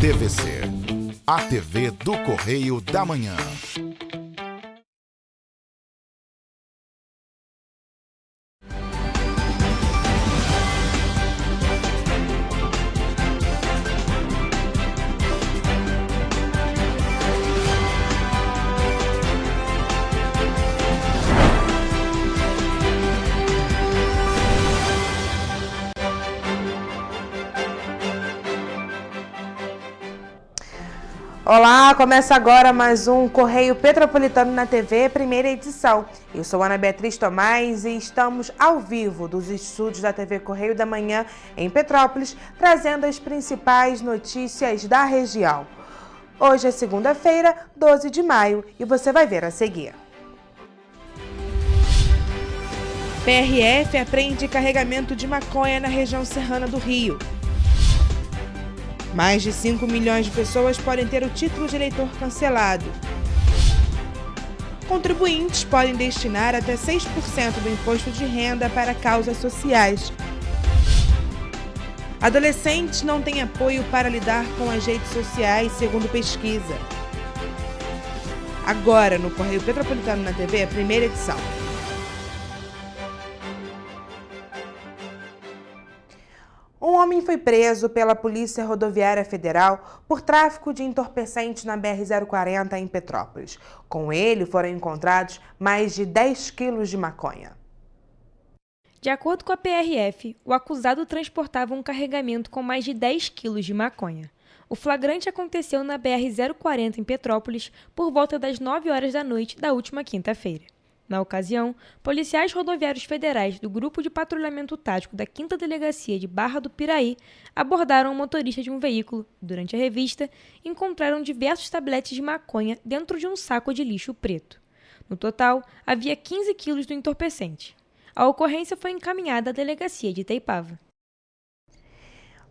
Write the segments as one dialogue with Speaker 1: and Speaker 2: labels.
Speaker 1: TVC, a TV do Correio da Manhã.
Speaker 2: Olá, começa agora mais um Correio Petropolitano na TV, primeira edição. Eu sou Ana Beatriz Tomás e estamos ao vivo dos estúdios da TV Correio da Manhã em Petrópolis, trazendo as principais notícias da região. Hoje é segunda-feira, 12 de maio, e você vai ver a seguir. PRF apreende carregamento de maconha na região serrana do Rio. Mais de 5 milhões de pessoas podem ter o título de eleitor cancelado. Contribuintes podem destinar até 6% do imposto de renda para causas sociais. Adolescentes não têm apoio para lidar com as redes sociais, segundo pesquisa. Agora, no Correio Petropolitano na TV, primeira edição. Um homem foi preso pela Polícia Rodoviária Federal por tráfico de entorpecentes na BR-040 em Petrópolis. Com ele foram encontrados mais de 10 quilos de maconha.
Speaker 3: De acordo com a PRF, o acusado transportava um carregamento com mais de 10 quilos de maconha. O flagrante aconteceu na BR-040 em Petrópolis por volta das 9 horas da noite da última quinta-feira. Na ocasião, policiais rodoviários federais do Grupo de Patrulhamento Tático da 5ª Delegacia de Barra do Piraí abordaram o motorista de um veículo. Durante a revista, encontraram diversos tabletes de maconha dentro de um saco de lixo preto. No total, havia 15 quilos do entorpecente. A ocorrência foi encaminhada à Delegacia de Itaipava.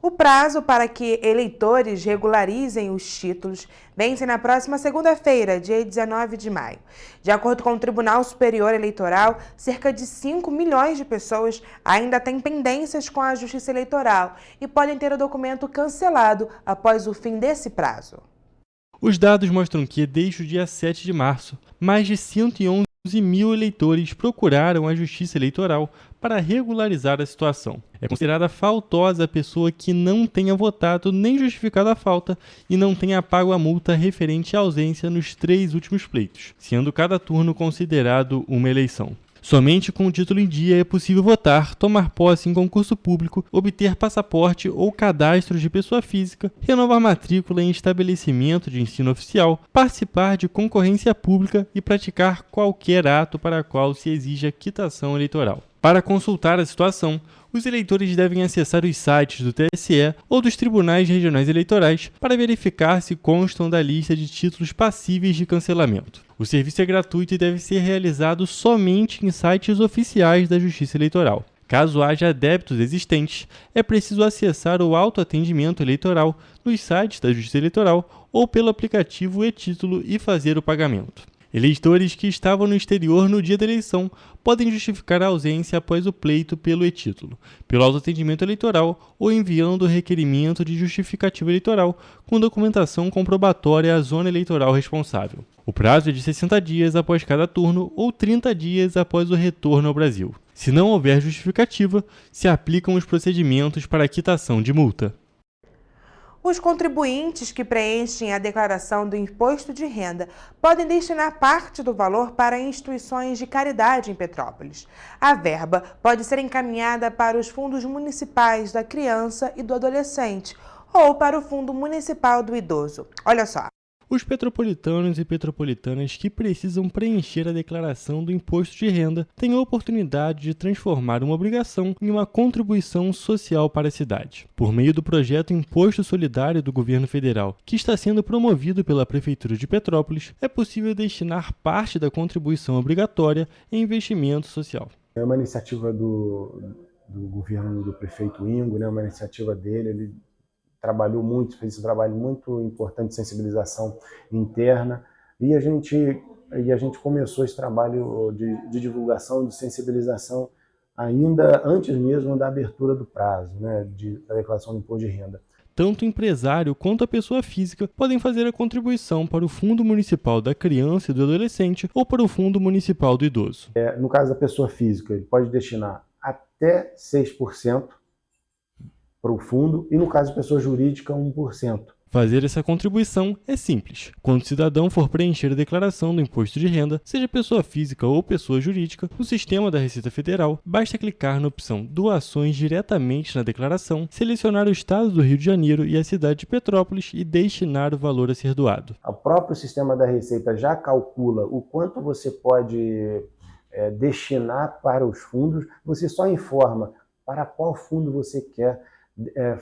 Speaker 2: O prazo para que eleitores regularizem os títulos vence na próxima segunda-feira, dia 19 de maio. De acordo com o Tribunal Superior Eleitoral, cerca de 5 milhões de pessoas ainda têm pendências com a Justiça Eleitoral e podem ter o documento cancelado após o fim desse prazo.
Speaker 4: Os dados mostram que, desde o dia 7 de março, mais de 111 mil eleitores procuraram a Justiça Eleitoral para regularizar a situação. É considerada faltosa a pessoa que não tenha votado nem justificado a falta e não tenha pago a multa referente à ausência nos 3 últimos pleitos, sendo cada turno considerado uma eleição. Somente com o título em dia é possível votar, tomar posse em concurso público, obter passaporte ou cadastro de pessoa física, renovar matrícula em estabelecimento de ensino oficial, participar de concorrência pública e praticar qualquer ato para o qual se exija quitação eleitoral. Para consultar a situação, os eleitores devem acessar os sites do TSE ou dos tribunais regionais eleitorais para verificar se constam da lista de títulos passíveis de cancelamento. O serviço é gratuito e deve ser realizado somente em sites oficiais da Justiça Eleitoral. Caso haja débitos existentes, é preciso acessar o autoatendimento eleitoral nos sites da Justiça Eleitoral ou pelo aplicativo e-Título e fazer o pagamento. Eleitores que estavam no exterior no dia da eleição podem justificar a ausência após o pleito pelo e-Título, pelo autoatendimento eleitoral ou enviando o requerimento de justificativa eleitoral com documentação comprobatória à zona eleitoral responsável. O prazo é de 60 dias após cada turno ou 30 dias após o retorno ao Brasil. Se não houver justificativa, se aplicam os procedimentos para a quitação de multa.
Speaker 2: Os contribuintes que preenchem a declaração do imposto de renda podem destinar parte do valor para instituições de caridade em Petrópolis. A verba pode ser encaminhada para os fundos municipais da criança e do adolescente ou para o Fundo Municipal do Idoso. Olha só.
Speaker 4: Os petropolitanos e petropolitanas que precisam preencher a declaração do imposto de renda têm a oportunidade de transformar uma obrigação em uma contribuição social para a cidade. Por meio do projeto Imposto Solidário do Governo Federal, que está sendo promovido pela Prefeitura de Petrópolis, é possível destinar parte da contribuição obrigatória em investimento social.
Speaker 5: É uma iniciativa do governo do prefeito Ingo, né? Uma iniciativa dele, ele trabalhou muito, fez um trabalho muito importante de sensibilização interna e a gente começou esse trabalho de divulgação, de sensibilização ainda antes mesmo da abertura do prazo, né, da declaração do imposto de renda.
Speaker 4: tanto o empresário quanto a pessoa física podem fazer a contribuição para o Fundo Municipal da Criança e do Adolescente ou para o Fundo Municipal do Idoso.
Speaker 5: No caso da pessoa física, ele pode destinar até 6% para o fundo e, no caso da pessoa jurídica, 1%.
Speaker 4: Fazer essa contribuição é simples. Quando o cidadão for preencher a declaração do imposto de renda, seja pessoa física ou pessoa jurídica, no sistema da Receita Federal, basta clicar na opção Doações diretamente na declaração, selecionar o estado do Rio de Janeiro e a cidade de Petrópolis e destinar o valor a ser doado.
Speaker 5: O próprio sistema da Receita já calcula o quanto você pode destinar para os fundos, você só informa para qual fundo você quer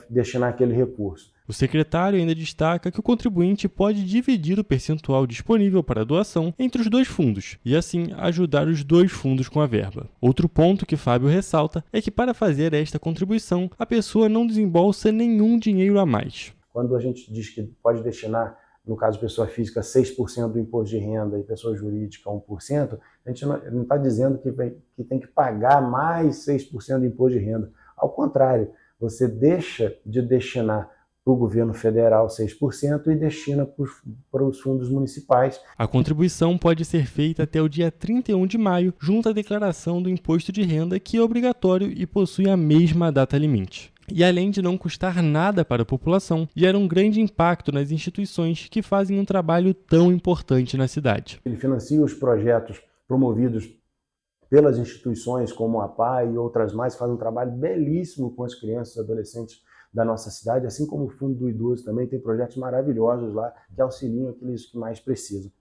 Speaker 5: destinar aquele recurso.
Speaker 4: O secretário ainda destaca que o contribuinte pode dividir o percentual disponível para a doação entre os dois fundos e, assim, ajudar os dois fundos com a verba. Outro ponto que Fábio ressalta é que, para fazer esta contribuição, a pessoa não desembolsa nenhum dinheiro a mais.
Speaker 5: Quando a gente diz que pode destinar, no caso pessoa física, 6% do imposto de renda e pessoa jurídica 1%, a gente não está dizendo que tem que pagar mais 6% do imposto de renda. Ao contrário, você deixa de destinar para o governo federal 6% e destina para os fundos municipais.
Speaker 4: A contribuição pode ser feita até o dia 31 de maio, junto à declaração do imposto de renda, que é obrigatório e possui a mesma data limite. E além de não custar nada para a população, gera um grande impacto nas instituições que fazem um trabalho tão importante na cidade.
Speaker 5: Ele financia os projetos promovidos pelas instituições como a PAI e outras mais, faz um trabalho belíssimo com as crianças e adolescentes da nossa cidade, assim como o Fundo do Idoso também tem projetos maravilhosos lá que auxiliam aqueles que mais precisam.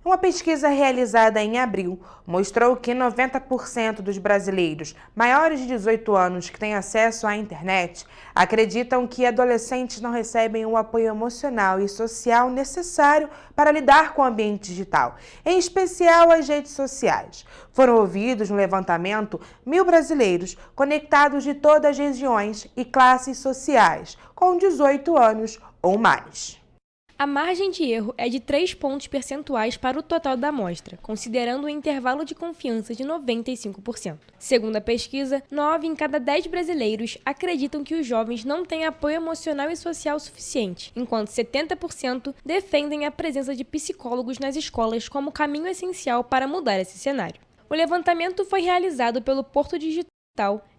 Speaker 2: Uma pesquisa realizada em abril mostrou que 90% dos brasileiros maiores de 18 anos que têm acesso à internet acreditam que adolescentes não recebem o apoio emocional e social necessário para lidar com o ambiente digital, em especial as redes sociais. Foram ouvidos no levantamento 1.000 brasileiros conectados de todas as regiões e classes sociais, com 18 anos ou mais.
Speaker 3: A margem de erro é de 3 pontos percentuais para o total da amostra, considerando o intervalo de confiança de 95%. Segundo a pesquisa, 9 em cada 10 brasileiros acreditam que os jovens não têm apoio emocional e social suficiente, enquanto 70% defendem a presença de psicólogos nas escolas como caminho essencial para mudar esse cenário. O levantamento foi realizado pelo Porto Digital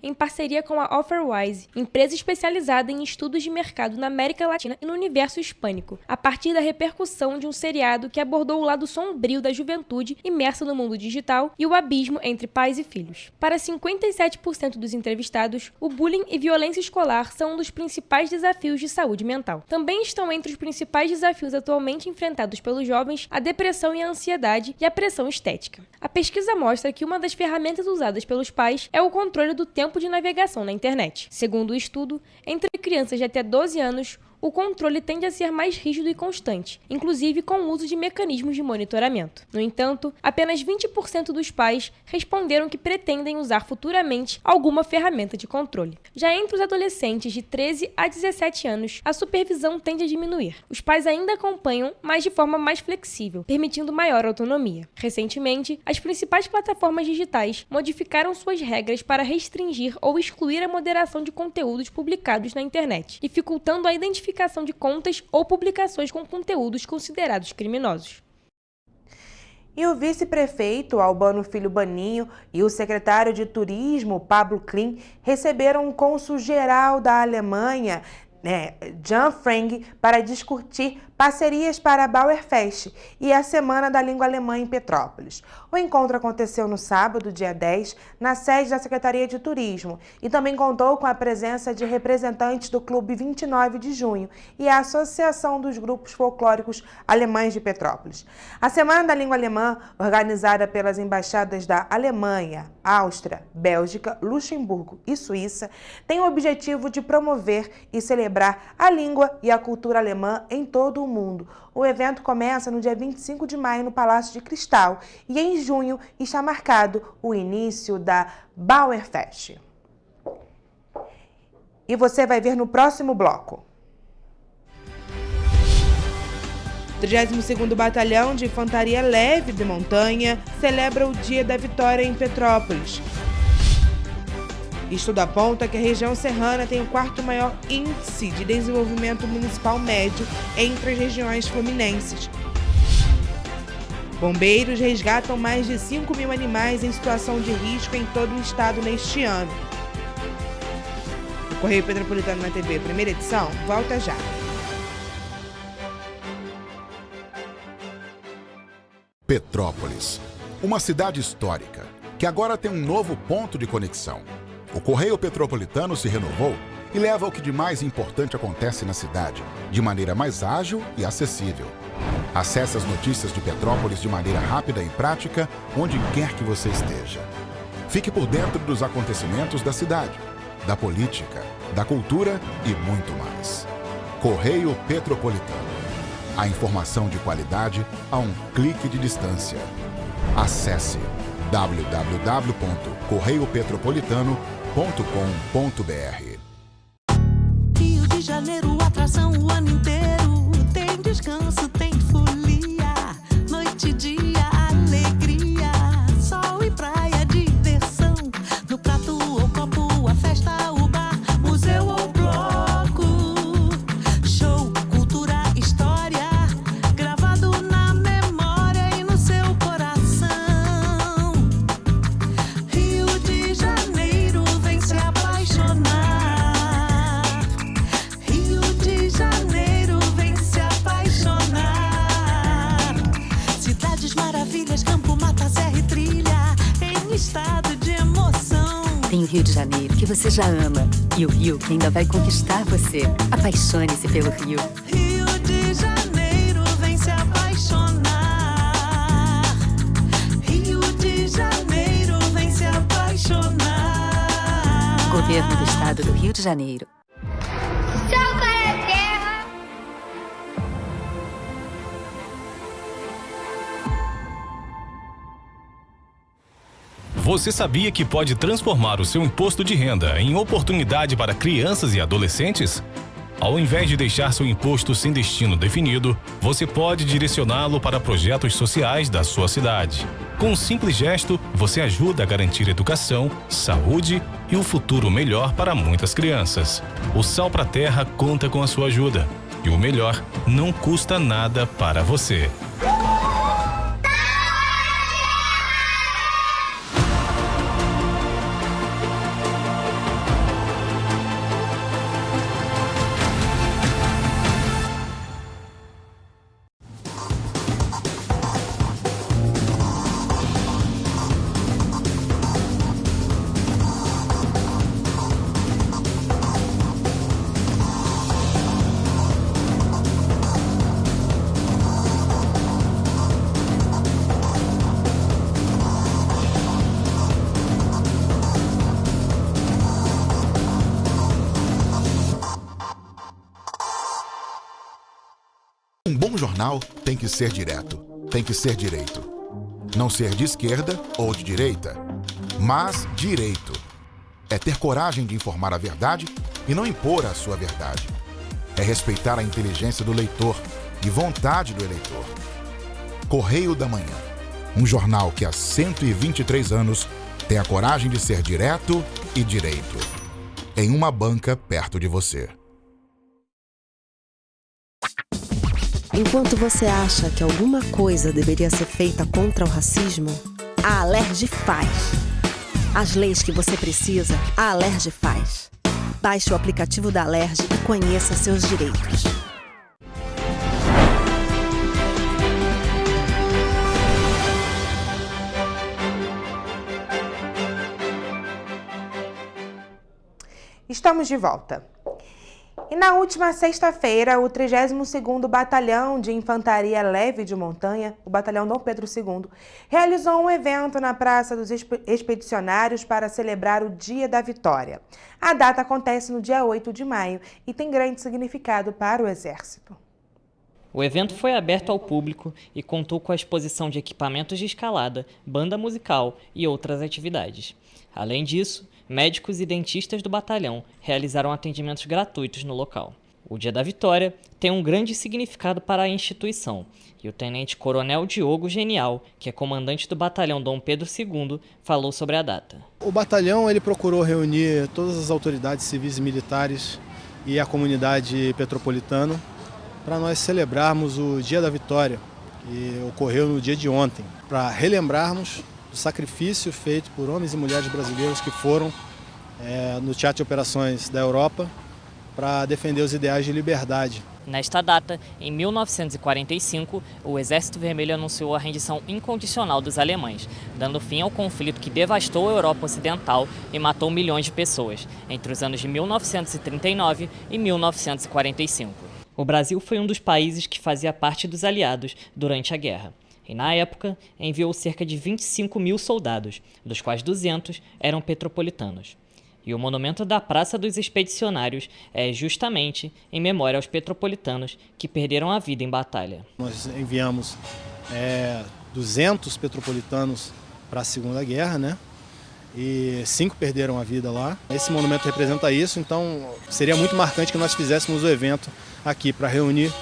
Speaker 3: em parceria com a Offerwise, empresa especializada em estudos de mercado na América Latina e no universo hispânico, a partir da repercussão de um seriado que abordou o lado sombrio da juventude imersa no mundo digital e o abismo entre pais e filhos. Para 57% dos entrevistados, o bullying e violência escolar são um dos principais desafios de saúde mental. Também estão entre os principais desafios atualmente enfrentados pelos jovens a depressão e a ansiedade e a pressão estética. A pesquisa mostra que uma das ferramentas usadas pelos pais é o controle do tempo de navegação na internet. Segundo o estudo, entre crianças de até 12 anos, o controle tende a ser mais rígido e constante, inclusive com o uso de mecanismos de monitoramento. No entanto, apenas 20% dos pais responderam que pretendem usar futuramente alguma ferramenta de controle. Já entre os adolescentes de 13 a 17 anos, a supervisão tende a diminuir. Os pais ainda acompanham, mas de forma mais flexível, permitindo maior autonomia. Recentemente, as principais plataformas digitais modificaram suas regras para restringir ou excluir a moderação de conteúdos publicados na internet, dificultando a identificação de contas ou publicações com conteúdos considerados criminosos.
Speaker 2: E o vice-prefeito Albano Filho Baninho e o secretário de Turismo Pablo Klein receberam o cônsul-geral da Alemanha, Jan Freng, para discutir parcerias para a Bauerfest e a Semana da Língua Alemã em Petrópolis. O encontro aconteceu no sábado, dia 10, na sede da Secretaria de Turismo e também contou com a presença de representantes do Clube 29 de Junho e a Associação dos Grupos Folclóricos Alemães de Petrópolis. A Semana da Língua Alemã, organizada pelas embaixadas da Alemanha, Áustria, Bélgica, Luxemburgo e Suíça, tem o objetivo de promover e celebrar a língua e a cultura alemã em todo o mundo. O evento começa no dia 25 de maio no Palácio de Cristal e em junho está marcado o início da Bauerfest. E você vai ver no próximo bloco. 32º Batalhão de Infantaria Leve de Montanha celebra o Dia da Vitória em Petrópolis. Estudo aponta que a região serrana tem o quarto maior índice de desenvolvimento municipal médio entre as regiões fluminenses. Bombeiros resgatam mais de 5.000 animais em situação de risco em todo o estado neste ano. O Correio Petropolitano na TV, primeira edição, volta já.
Speaker 1: Petrópolis, uma cidade histórica, que agora tem um novo ponto de conexão. O Correio Petropolitano se renovou e leva o que de mais importante acontece na cidade, de maneira mais ágil e acessível. Acesse as notícias de Petrópolis de maneira rápida e prática, onde quer que você esteja. Fique por dentro dos acontecimentos da cidade, da política, da cultura e muito mais. Correio Petropolitano. A informação de qualidade a um clique de distância. Acesse www.correiopetropolitano.com.br.
Speaker 6: Rio de Janeiro, atração o ano inteiro. Tem descanso, tem folia. Noite e dia, alegria. Sol e praia, diversão. No prato ou copo, a festa, o bar, museu ou bloco. Show, cultura, história. Gravado na memória e no seu coração. Rio de Janeiro, vem se apaixonar. Rio de Janeiro, vem se apaixonar. Cidades maravilhas, campo, mata, serra e trilha, em estado de emoção.
Speaker 7: Tem o Rio de Janeiro, que você já ama, e o Rio, que ainda vai conquistar você. Apaixone-se pelo Rio.
Speaker 6: Rio de Janeiro, vem se apaixonar. Rio de Janeiro, vem se apaixonar.
Speaker 7: Governo do Estado do Rio de Janeiro.
Speaker 8: Você sabia que pode transformar o seu imposto de renda em oportunidade para crianças e adolescentes? Ao invés de deixar seu imposto sem destino definido, você pode direcioná-lo para projetos sociais da sua cidade. Com um simples gesto, você ajuda a garantir educação, saúde e um futuro melhor para muitas crianças. O Sal pra Terra conta com a sua ajuda. E o melhor, não custa nada para você.
Speaker 1: Um bom jornal tem que ser direto, tem que ser direito. Não ser de esquerda ou de direita, mas direito. É ter coragem de informar a verdade e não impor a sua verdade. É respeitar a inteligência do leitor e vontade do eleitor. Correio da Manhã, um jornal que há 123 anos tem a coragem de ser direto e direito. Em uma banca perto de você.
Speaker 9: Enquanto você acha que alguma coisa deveria ser feita contra o racismo, a Alerj faz. As leis que você precisa, a Alerj faz. Baixe o aplicativo da Alerj e conheça seus direitos.
Speaker 2: Estamos de volta. E na última sexta-feira, o 32º Batalhão de Infantaria Leve de Montanha, o Batalhão Dom Pedro II, realizou um evento na Praça dos Expedicionários para celebrar o Dia da Vitória. A data acontece no dia 8 de maio e tem grande significado para o Exército.
Speaker 10: O evento foi aberto ao público e contou com a exposição de equipamentos de escalada, banda musical e outras atividades. Além disso, médicos e dentistas do batalhão realizaram atendimentos gratuitos no local. O Dia da Vitória tem um grande significado para a instituição, e o tenente-coronel Diogo Genial, que é comandante do batalhão Dom Pedro II, falou sobre a data.
Speaker 11: O batalhão ele procurou reunir todas as autoridades civis e militares e a comunidade petropolitana para nós celebrarmos o Dia da Vitória, que ocorreu no dia de ontem, para relembrarmos do sacrifício feito por homens e mulheres brasileiros que foram no Teatro de Operações da Europa para defender os ideais de liberdade.
Speaker 10: Nesta data, em 1945, o Exército Vermelho anunciou a rendição incondicional dos alemães, dando fim ao conflito que devastou a Europa Ocidental e matou milhões de pessoas, entre os anos de 1939 e 1945. O Brasil foi um dos países que fazia parte dos aliados durante a guerra. E, na época, enviou cerca de 25 mil soldados, dos quais 200 eram petropolitanos. E o monumento da Praça dos Expedicionários é justamente em memória aos petropolitanos que perderam a vida em batalha.
Speaker 11: Nós enviamos 200 petropolitanos para a Segunda Guerra, né? E 5 perderam a vida lá. Esse monumento representa isso, então seria muito marcante que nós fizéssemos o evento aqui para reunir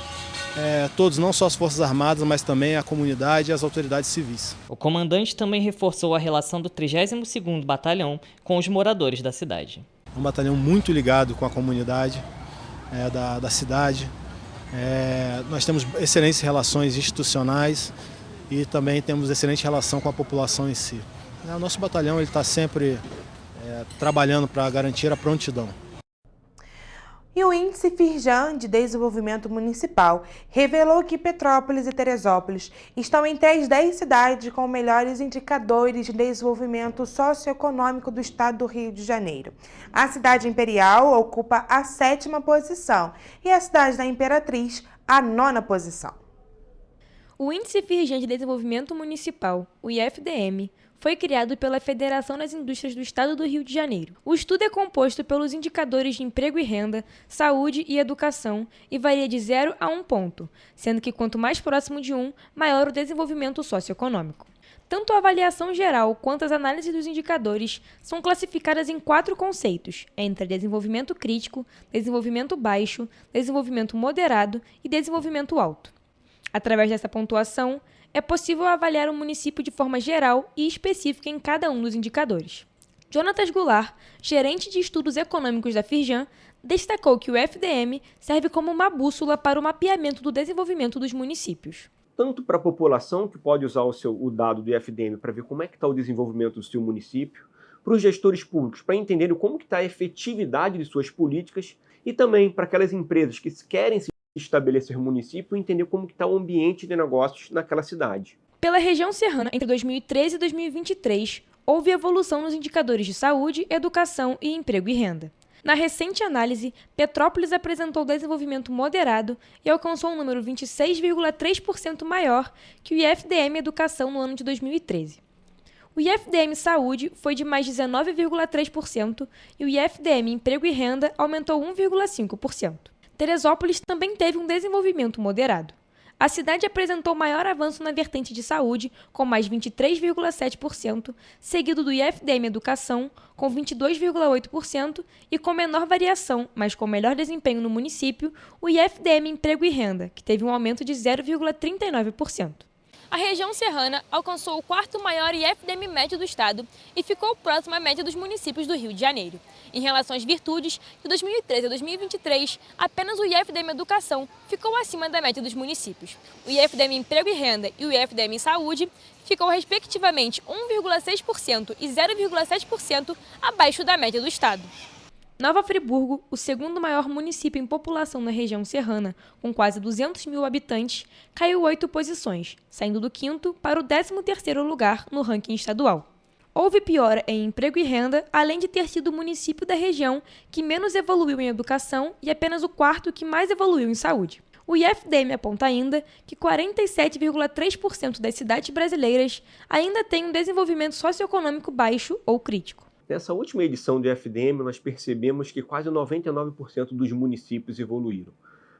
Speaker 11: todos, não só as Forças Armadas, mas também a comunidade e as autoridades civis.
Speaker 10: O comandante também reforçou a relação do 32º Batalhão com os moradores da cidade.
Speaker 11: Um batalhão muito ligado com a comunidade da cidade. Nós temos excelentes relações institucionais e também temos excelente relação com a população em si. O nosso batalhão está sempre trabalhando para garantir a prontidão.
Speaker 2: E o Índice Firjan de Desenvolvimento Municipal revelou que Petrópolis e Teresópolis estão entre as 10 cidades com melhores indicadores de desenvolvimento socioeconômico do estado do Rio de Janeiro. A cidade imperial ocupa a 7ª posição e a cidade da Imperatriz a 9ª posição.
Speaker 3: O Índice Firjan de Desenvolvimento Municipal, o IFDM, foi criado pela Federação das Indústrias do Estado do Rio de Janeiro. O estudo é composto pelos indicadores de emprego e renda, saúde e educação e varia de 0 a 1 ponto, sendo que quanto mais próximo de 1, maior o desenvolvimento socioeconômico. Tanto a avaliação geral quanto as análises dos indicadores são classificadas em 4 conceitos, entre desenvolvimento crítico, desenvolvimento baixo, desenvolvimento moderado e desenvolvimento alto. Através dessa pontuação, é possível avaliar o município de forma geral e específica em cada um dos indicadores. Jonatas Goulart, gerente de estudos econômicos da Firjan, destacou que o FDM serve como uma bússola para o mapeamento do desenvolvimento dos municípios.
Speaker 12: Tanto para a população, que pode usar o dado do IFDM para ver como é que está o desenvolvimento do seu município, para os gestores públicos, para entenderem como que está a efetividade de suas políticas, e também para aquelas empresas que querem se estabelecer no município e entender como que está o ambiente de negócios naquela cidade.
Speaker 3: Pela região serrana, entre 2013 e 2023, houve evolução nos indicadores de saúde, educação e emprego e renda. Na recente análise, Petrópolis apresentou desenvolvimento moderado e alcançou um número 26,3% maior que o IFDM Educação no ano de 2013. O IFDM Saúde foi de mais 19,3% e o IFDM Emprego e Renda aumentou 1,5%. Teresópolis também teve um desenvolvimento moderado. A cidade apresentou maior avanço na vertente de saúde, com mais 23,7%, seguido do IFDM Educação, com 22,8%, e com menor variação, mas com melhor desempenho no município, o IFDM Emprego e Renda, que teve um aumento de 0,39%. A região serrana alcançou o 4º maior IFDM médio do estado e ficou próximo à média dos municípios do Rio de Janeiro. Em relação às virtudes, de 2013 a 2023, apenas o IFDM Educação ficou acima da média dos municípios. O IFDM Emprego e Renda e o IFDM Saúde ficou respectivamente 1,6% e 0,7% abaixo da média do estado. Nova Friburgo, o 2º maior município em população na região serrana, com quase 200 mil habitantes, caiu 8 posições, saindo do 5º para o 13º lugar no ranking estadual. Houve piora em emprego e renda, além de ter sido o município da região que menos evoluiu em educação e apenas o 4º que mais evoluiu em saúde. O IFDM aponta ainda que 47,3% das cidades brasileiras ainda têm um desenvolvimento socioeconômico baixo ou crítico.
Speaker 12: Nessa última edição do IFDM, nós percebemos que quase 99% dos municípios evoluíram.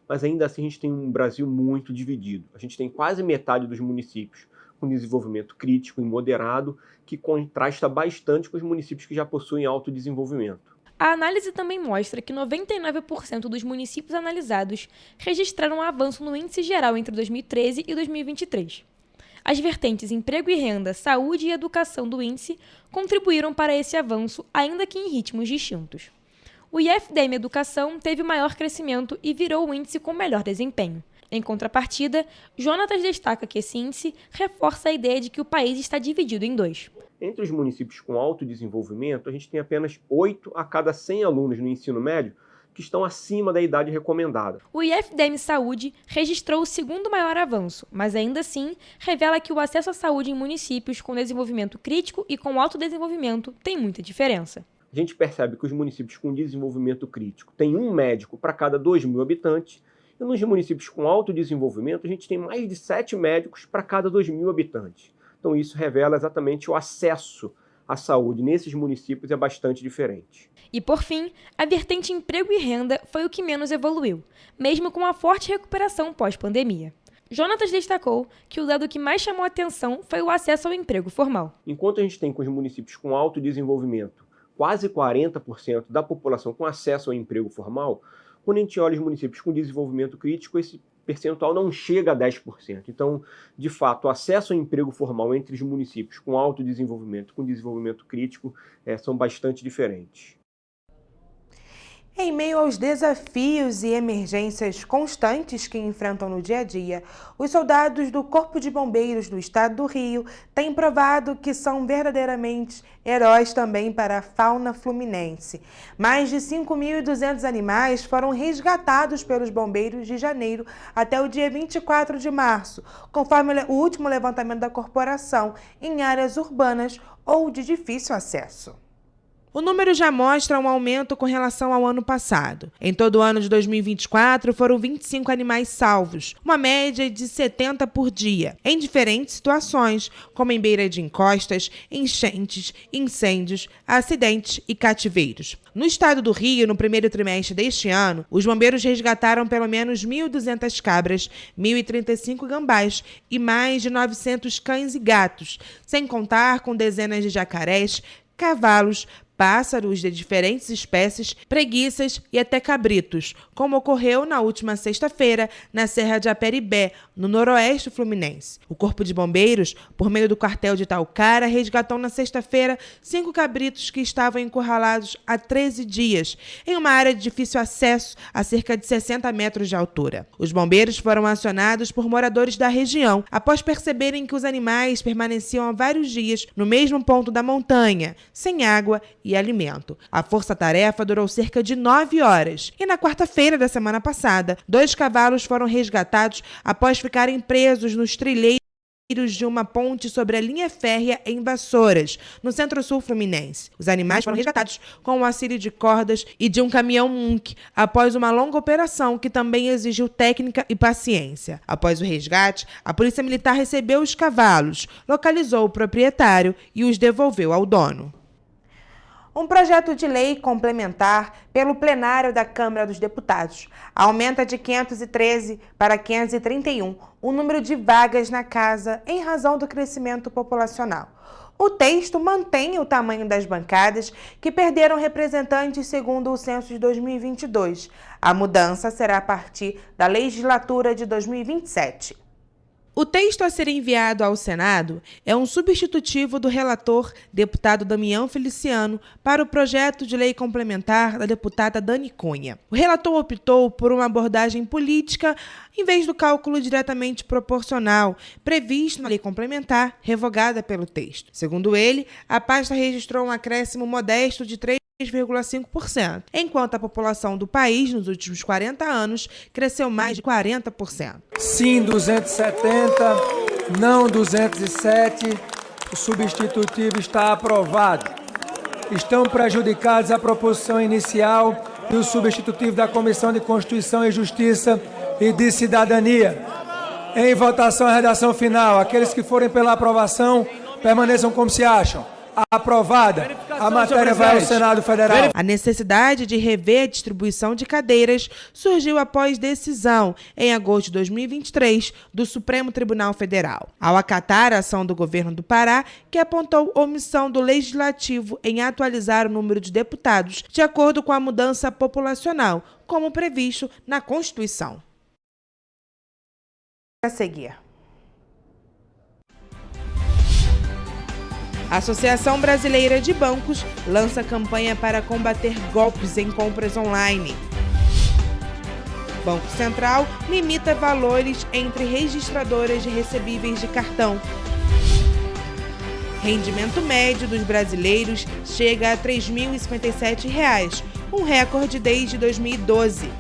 Speaker 12: Mas ainda assim a gente tem um Brasil muito dividido. A gente tem quase metade dos municípios com desenvolvimento crítico e moderado, que contrasta bastante com os municípios que já possuem alto desenvolvimento.
Speaker 3: A análise também mostra que 99% dos municípios analisados registraram um avanço no índice geral entre 2013 e 2023. As vertentes emprego e renda, saúde e educação do índice contribuíram para esse avanço, ainda que em ritmos distintos. O IFDM Educação teve maior crescimento e virou o índice com melhor desempenho. Em contrapartida, Jonatas destaca que esse índice reforça a ideia de que o país está dividido em dois.
Speaker 12: Entre os municípios com alto desenvolvimento, a gente tem apenas 8 a cada 100 alunos no ensino médio que estão acima da idade recomendada.
Speaker 3: O IFDM Saúde registrou o segundo maior avanço, mas ainda assim revela que o acesso à saúde em municípios com desenvolvimento crítico e com alto desenvolvimento tem muita diferença.
Speaker 12: A gente percebe que os municípios com desenvolvimento crítico têm um médico para cada 2.000 habitantes, e nos municípios com alto desenvolvimento a gente tem mais de 7 médicos para cada 2.000 habitantes. Então isso revela exatamente o acesso à saúde nesses municípios é bastante diferente.
Speaker 3: E por fim, a vertente emprego e renda foi o que menos evoluiu, mesmo com a forte recuperação pós-pandemia. Jonatas destacou que o dado que mais chamou a atenção foi o acesso ao emprego formal.
Speaker 12: Enquanto a gente tem com os municípios com alto desenvolvimento quase 40% da população com acesso ao emprego formal, quando a gente olha os municípios com desenvolvimento crítico, esse percentual não chega a 10%. Então, de fato, o acesso ao emprego formal entre os municípios com alto desenvolvimento e com desenvolvimento crítico são bastante diferentes.
Speaker 2: Em meio aos desafios e emergências constantes que enfrentam no dia a dia, os soldados do Corpo de Bombeiros do Estado do Rio têm provado que são verdadeiramente heróis também para a fauna fluminense. Mais de 5.200 animais foram resgatados pelos bombeiros de janeiro até o dia 24 de março, conforme o último levantamento da corporação, em áreas urbanas ou de difícil acesso. O número já mostra um aumento com relação ao ano passado. Em todo o ano de 2024, foram 25 animais salvos, uma média de 70 por dia, em diferentes situações, como em beira de encostas, enchentes, incêndios, acidentes e cativeiros. No estado do Rio, no primeiro trimestre deste ano, os bombeiros resgataram pelo menos 1.200 cabras, 1.035 gambás e mais de 900 cães e gatos, sem contar com dezenas de jacarés, cavalos, pássaros de diferentes espécies, preguiças e até cabritos, como ocorreu na última sexta-feira na Serra de Aperibé, no noroeste fluminense. O Corpo de Bombeiros, por meio do quartel de Talcara, resgatou na sexta-feira 5 cabritos que estavam encurralados há 13 dias, em uma área de difícil acesso a cerca de 60 metros de altura. Os bombeiros foram acionados por moradores da região, após perceberem que os animais permaneciam há vários dias no mesmo ponto da montanha, sem água e alimento. A força-tarefa durou cerca de 9 horas. E na quarta-feira da semana passada, 2 cavalos foram resgatados após ficarem presos nos trilheiros de uma ponte sobre a linha férrea em Vassouras, no centro-sul fluminense. Os animais foram resgatados com o auxílio de cordas e de um caminhão Munk, após uma longa operação que também exigiu técnica e paciência. Após o resgate, a Polícia Militar recebeu os cavalos, localizou o proprietário e os devolveu ao dono. Um projeto de lei complementar pelo plenário da Câmara dos Deputados aumenta de 513 para 531 o número de vagas na casa em razão do crescimento populacional. O texto mantém o tamanho das bancadas, que perderam representantes segundo o censo de 2022. A mudança será a partir da legislatura de 2027. O texto a ser enviado ao Senado é um substitutivo do relator, deputado Damião Feliciano, para o projeto de lei complementar da deputada Dani Cunha. O relator optou por uma abordagem política em vez do cálculo diretamente proporcional, previsto na lei complementar, revogada pelo texto. Segundo ele, a pasta registrou um acréscimo modesto de 3,5%, enquanto a população do país, nos últimos 40 anos, cresceu mais de 40%.
Speaker 13: Sim, 270, não 207, o substitutivo está aprovado. Estão prejudicados a proposição inicial e o substitutivo da Comissão de Constituição e Justiça e de Cidadania. Em votação, a redação final. Aqueles que forem pela aprovação, permaneçam como se acham. Aprovada. A matéria vai ao Senado Federal.
Speaker 2: A necessidade de rever a distribuição de cadeiras surgiu após decisão, em agosto de 2023, do Supremo Tribunal Federal, ao acatar a ação do governo do Pará, que apontou omissão do Legislativo em atualizar o número de deputados de acordo com a mudança populacional, como previsto na Constituição. A seguir. A Associação Brasileira de Bancos lança campanha para combater golpes em compras online. Banco Central limita valores entre registradoras de recebíveis de cartão. Rendimento médio dos brasileiros chega a R$ 3.057, um recorde desde 2012.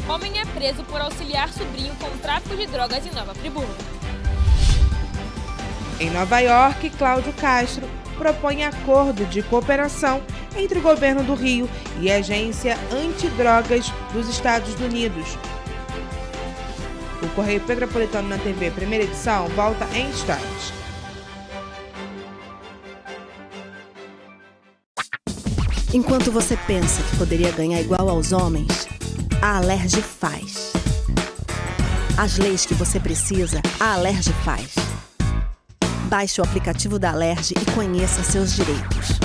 Speaker 3: Homem é preso por auxiliar sobrinho com tráfico de drogas em Nova Friburgo.
Speaker 2: Em Nova York, Cláudio Castro propõe acordo de cooperação entre o governo do Rio e a Agência Antidrogas dos Estados Unidos. O Correio Petropolitano na TV, primeira edição, volta em instantes.
Speaker 9: Enquanto você pensa que poderia ganhar igual aos homens, a Alerj faz. As leis que você precisa, a Alerj faz. Baixe o aplicativo da Alerj e conheça seus direitos.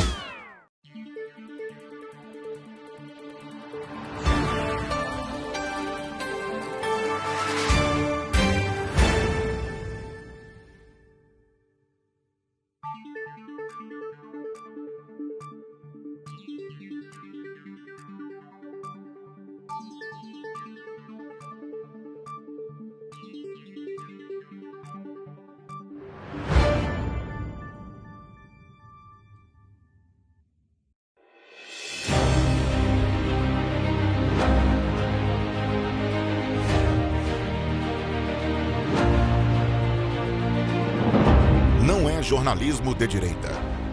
Speaker 1: Não é jornalismo de direita,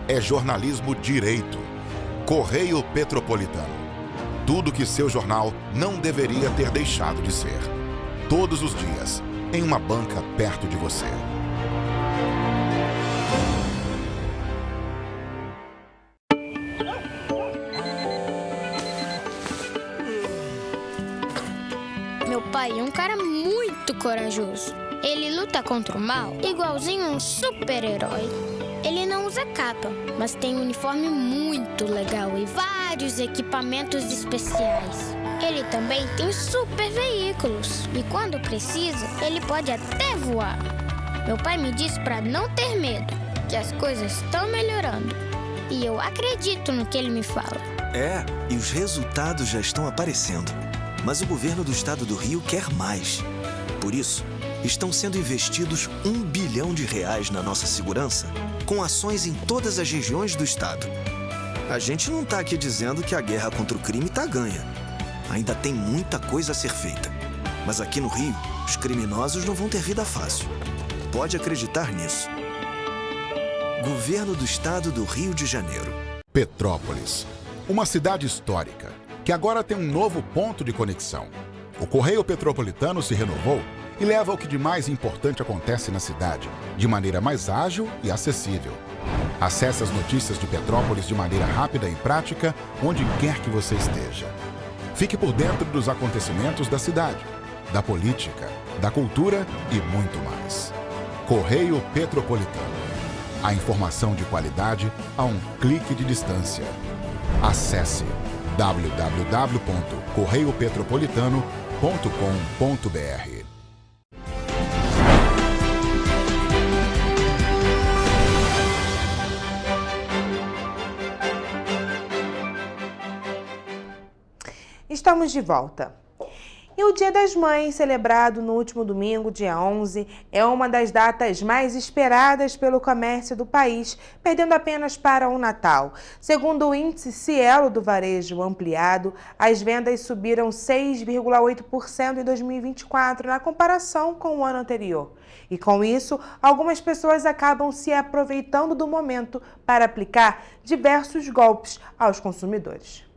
Speaker 1: é jornalismo direito. Correio Petropolitano. Tudo que seu jornal não deveria ter deixado de ser. Todos os dias, em uma banca perto de você.
Speaker 14: Meu pai é um cara muito corajoso. Ele luta contra o mal igualzinho um super-herói. Ele não usa capa, mas tem um uniforme muito legal e vários equipamentos especiais. Ele também tem super veículos e quando precisa, ele pode até voar. Meu pai me disse para não ter medo, que as coisas estão melhorando. E eu acredito no que ele me fala.
Speaker 15: É, e os resultados já estão aparecendo. Mas o governo do estado do Rio quer mais. Por isso, estão sendo investidos R$ 1 bilhão na nossa segurança, com ações em todas as regiões do estado. A gente não está aqui dizendo que a guerra contra o crime está ganha. Ainda tem muita coisa a ser feita. Mas aqui no Rio, os criminosos não vão ter vida fácil. Pode acreditar nisso. Governo do Estado do Rio de Janeiro.
Speaker 1: Petrópolis, uma cidade histórica, que agora tem um novo ponto de conexão. O Correio Petropolitano se renovou e leva o que de mais importante acontece na cidade, de maneira mais ágil e acessível. Acesse as notícias de Petrópolis de maneira rápida e prática, onde quer que você esteja. Fique por dentro dos acontecimentos da cidade, da política, da cultura e muito mais. Correio Petropolitano. A informação de qualidade a um clique de distância. Acesse www.correiopetropolitano.com.br.
Speaker 2: Estamos de volta. E o Dia das Mães, celebrado no último domingo, dia 11, é uma das datas mais esperadas pelo comércio do país, perdendo apenas para o Natal. Segundo o índice Cielo do Varejo Ampliado, as vendas subiram 6,8% em 2024 na comparação com o ano anterior. E com isso, algumas pessoas acabam se aproveitando do momento para aplicar diversos golpes aos consumidores.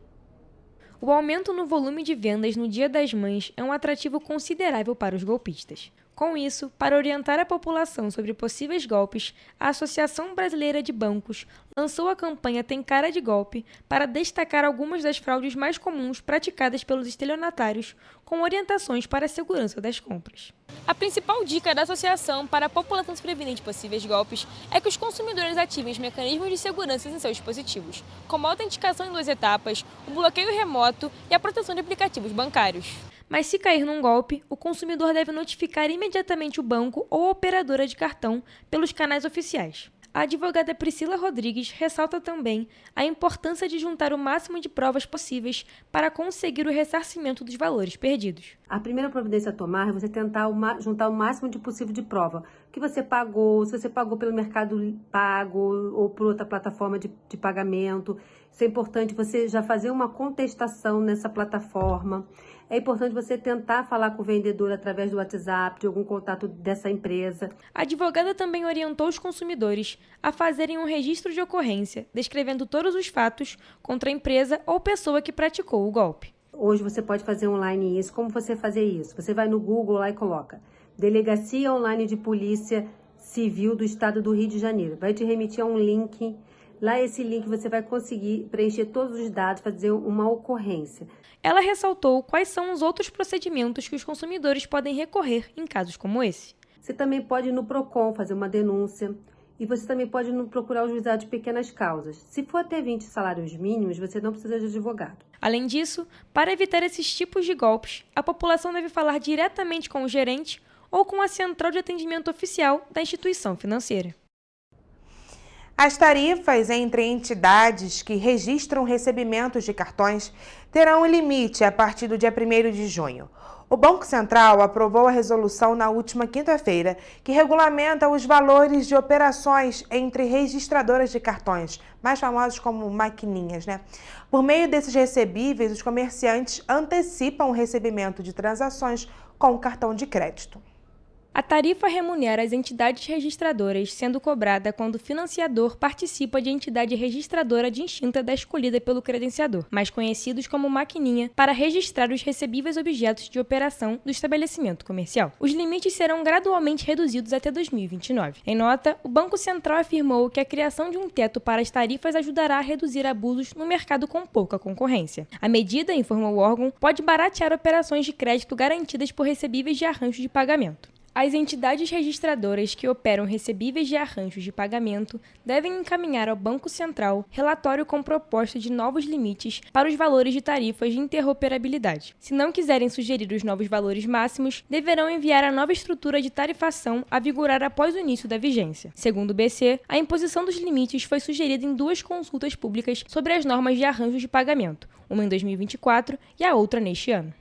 Speaker 3: O aumento no volume de vendas no Dia das Mães é um atrativo considerável para os golpistas. Com isso, para orientar a população sobre possíveis golpes, a Associação Brasileira de Bancos lançou a campanha Tem Cara de Golpe para destacar algumas das fraudes mais comuns praticadas pelos estelionatários, com orientações para a segurança das compras. A principal dica da associação para a população se prevenir de possíveis golpes é que os consumidores ativem os mecanismos de segurança em seus dispositivos, como a autenticação em 2 etapas, o bloqueio remoto e a proteção de aplicativos bancários. Mas se cair num golpe, o consumidor deve notificar imediatamente o banco ou a operadora de cartão pelos canais oficiais. A advogada Priscila Rodrigues ressalta também a importância de juntar o máximo de provas possíveis para conseguir o ressarcimento dos valores perdidos.
Speaker 16: A primeira providência a tomar é você tentar juntar o máximo possível de prova. Que você pagou, se você pagou pelo Mercado Pago ou por outra plataforma de pagamento. Isso é importante você já fazer uma contestação nessa plataforma. É importante você tentar falar com o vendedor através do WhatsApp, de algum contato dessa empresa.
Speaker 3: A advogada também orientou os consumidores a fazerem um registro de ocorrência, descrevendo todos os fatos contra a empresa ou pessoa que praticou o golpe.
Speaker 16: Hoje você pode fazer online isso. Como você fazer isso? Você vai no Google lá e coloca Delegacia Online de Polícia Civil do Estado do Rio de Janeiro. Vai te remitir a um link. Lá esse link você vai conseguir preencher todos os dados, fazer uma ocorrência.
Speaker 3: Ela ressaltou quais são os outros procedimentos que os consumidores podem recorrer em casos como esse.
Speaker 16: Você também pode ir no PROCON fazer uma denúncia e você também pode ir procurar o juizado de pequenas causas. Se for até 20 salários mínimos, você não precisa de advogado.
Speaker 3: Além disso, para evitar esses tipos de golpes, a população deve falar diretamente com o gerente ou com a central de atendimento oficial da instituição financeira.
Speaker 2: As tarifas entre entidades que registram recebimentos de cartões terão um limite a partir do dia 1º de junho. O Banco Central aprovou a resolução na última quinta-feira, que regulamenta os valores de operações entre registradoras de cartões, mais famosos como maquininhas, né? Por meio desses recebíveis, os comerciantes antecipam o recebimento de transações com cartão de crédito.
Speaker 3: A tarifa remunera as entidades registradoras, sendo cobrada quando o financiador participa de entidade registradora distinta da escolhida pelo credenciador, mais conhecidos como maquininha, para registrar os recebíveis objetos de operação do estabelecimento comercial. Os limites serão gradualmente reduzidos até 2029. Em nota, o Banco Central afirmou que a criação de um teto para as tarifas ajudará a reduzir abusos no mercado com pouca concorrência. A medida, informou o órgão, pode baratear operações de crédito garantidas por recebíveis de arranjo de pagamento. As entidades registradoras que operam recebíveis de arranjos de pagamento devem encaminhar ao Banco Central relatório com proposta de novos limites para os valores de tarifas de interoperabilidade. Se não quiserem sugerir os novos valores máximos, deverão enviar a nova estrutura de tarifação a vigorar após o início da vigência. Segundo o BC, a imposição dos limites foi sugerida em 2 consultas públicas sobre as normas de arranjos de pagamento, uma em 2024 e a outra neste ano.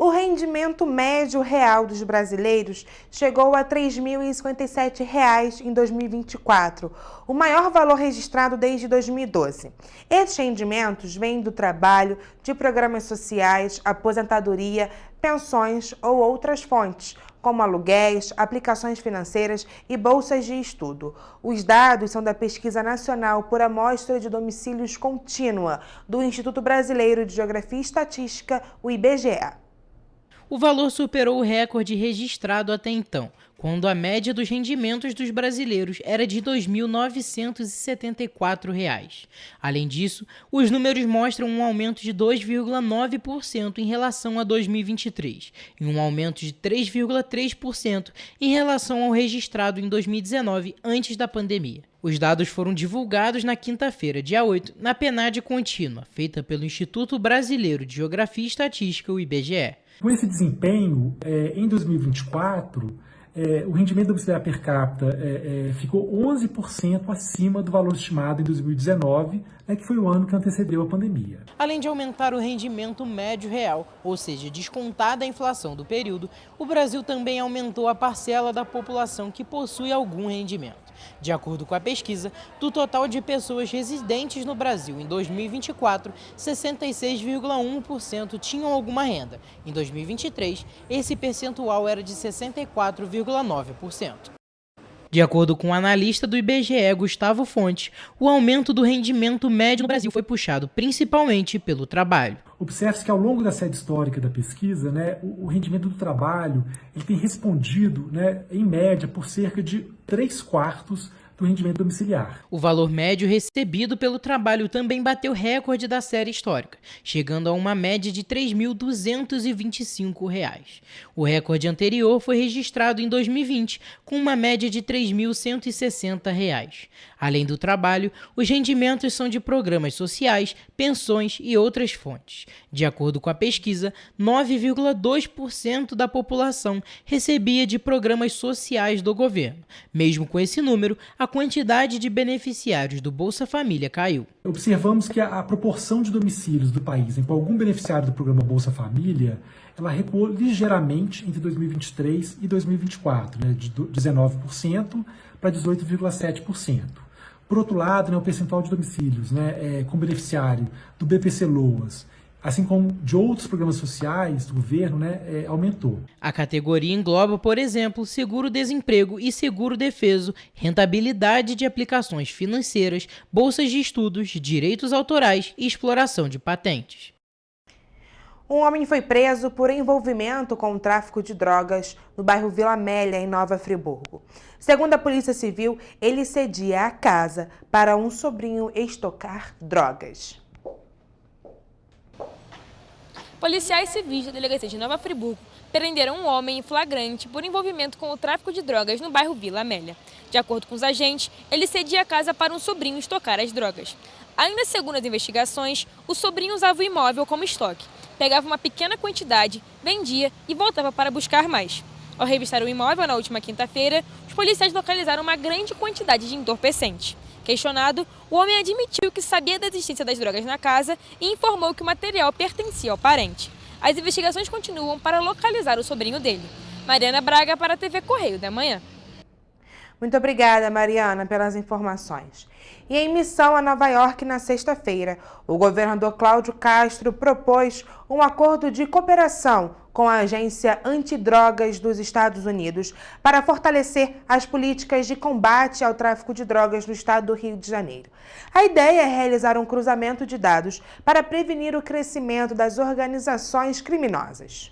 Speaker 2: O rendimento médio real dos brasileiros chegou a R$ 3.057 em 2024, o maior valor registrado desde 2012. Esses rendimentos vêm do trabalho, de programas sociais, aposentadoria, pensões ou outras fontes, como aluguéis, aplicações financeiras e bolsas de estudo. Os dados são da Pesquisa Nacional por Amostra de Domicílios Contínua, do Instituto Brasileiro de Geografia e Estatística, o IBGE.
Speaker 17: O valor superou o recorde registrado até então, quando a média dos rendimentos dos brasileiros era de R$ 2.974. Além disso, os números mostram um aumento de 2,9% em relação a 2023 e um aumento de 3,3% em relação ao registrado em 2019, antes da pandemia. Os dados foram divulgados na quinta-feira, dia 8, na PNAD contínua, feita pelo Instituto Brasileiro de Geografia e Estatística, o IBGE.
Speaker 18: Com esse desempenho, em 2024, o rendimento domiciliar per capita ficou 11% acima do valor estimado em 2019, que foi o ano que antecedeu a pandemia.
Speaker 17: Além de aumentar o rendimento médio real, ou seja, descontada a inflação do período, o Brasil também aumentou a parcela da população que possui algum rendimento. De acordo com a pesquisa, do total de pessoas residentes no Brasil em 2024, 66,1% tinham alguma renda. Em 2023, esse percentual era de 64,9%. De acordo com o analista do IBGE, Gustavo Fontes, o aumento do rendimento médio no Brasil foi puxado principalmente pelo trabalho.
Speaker 18: Observe-se que ao longo da série histórica da pesquisa, o rendimento do trabalho ele tem respondido, em média, por cerca de 3/4 do rendimento domiciliar.
Speaker 17: O valor médio recebido pelo trabalho também bateu recorde da série histórica, chegando a uma média de R$ 3.225. O recorde anterior foi registrado em 2020, com uma média de R$ 3.160. Além do trabalho, os rendimentos são de programas sociais, pensões e outras fontes. De acordo com a pesquisa, 9,2% da população recebia de programas sociais do governo. Mesmo com esse número, a quantidade de beneficiários do Bolsa Família caiu.
Speaker 18: Observamos que a proporção de domicílios do país com algum beneficiário do programa Bolsa Família, ela recuou ligeiramente entre 2023 e 2024, de 19% para 18,7%. Por outro lado, o percentual de domicílios com beneficiário do BPC Loas, assim como de outros programas sociais do governo, aumentou.
Speaker 17: A categoria engloba, por exemplo, seguro-desemprego e seguro-defeso, rentabilidade de aplicações financeiras, bolsas de estudos, direitos autorais e exploração de patentes.
Speaker 2: Um homem foi preso por envolvimento com o tráfico de drogas no bairro Vila Amélia, em Nova Friburgo. Segundo a Polícia Civil, ele cedia a casa para um sobrinho estocar drogas.
Speaker 3: Policiais civis da Delegacia de Nova Friburgo prenderam um homem em flagrante por envolvimento com o tráfico de drogas no bairro Vila Amélia. De acordo com os agentes, ele cedia a casa para um sobrinho estocar as drogas. Ainda segundo as investigações, o sobrinho usava o imóvel como estoque. Pegava uma pequena quantidade, vendia e voltava para buscar mais. Ao revistar o imóvel na última quinta-feira, os policiais localizaram uma grande quantidade de entorpecente. Questionado, o homem admitiu que sabia da existência das drogas na casa e informou que o material pertencia ao parente. As investigações continuam para localizar o sobrinho dele. Mariana Braga para a TV Correio da Manhã.
Speaker 2: Muito obrigada, Mariana, pelas informações. E em missão a Nova York na sexta-feira, o governador Cláudio Castro propôs um acordo de cooperação com a Agência Antidrogas dos Estados Unidos para fortalecer as políticas de combate ao tráfico de drogas no estado do Rio de Janeiro. A ideia é realizar um cruzamento de dados para prevenir o crescimento das organizações criminosas.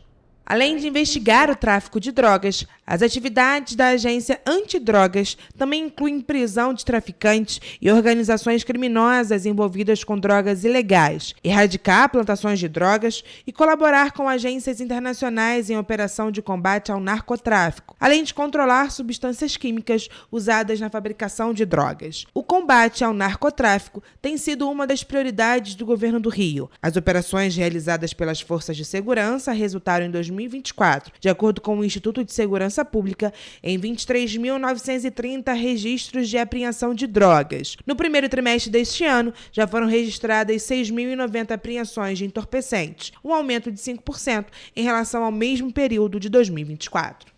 Speaker 2: Além de investigar o tráfico de drogas, as atividades da Agência Antidrogas também incluem prisão de traficantes e organizações criminosas envolvidas com drogas ilegais, erradicar plantações de drogas e colaborar com agências internacionais em operação de combate ao narcotráfico, além de controlar substâncias químicas usadas na fabricação de drogas. O combate ao narcotráfico tem sido uma das prioridades do governo do Rio. As operações realizadas pelas forças de segurança resultaram em 2024, de acordo com o Instituto de Segurança Pública, em 23.930 registros de apreensão de drogas. No primeiro trimestre deste ano, já foram registradas 6.090 apreensões de entorpecentes, um aumento de 5% em relação ao mesmo período de 2024.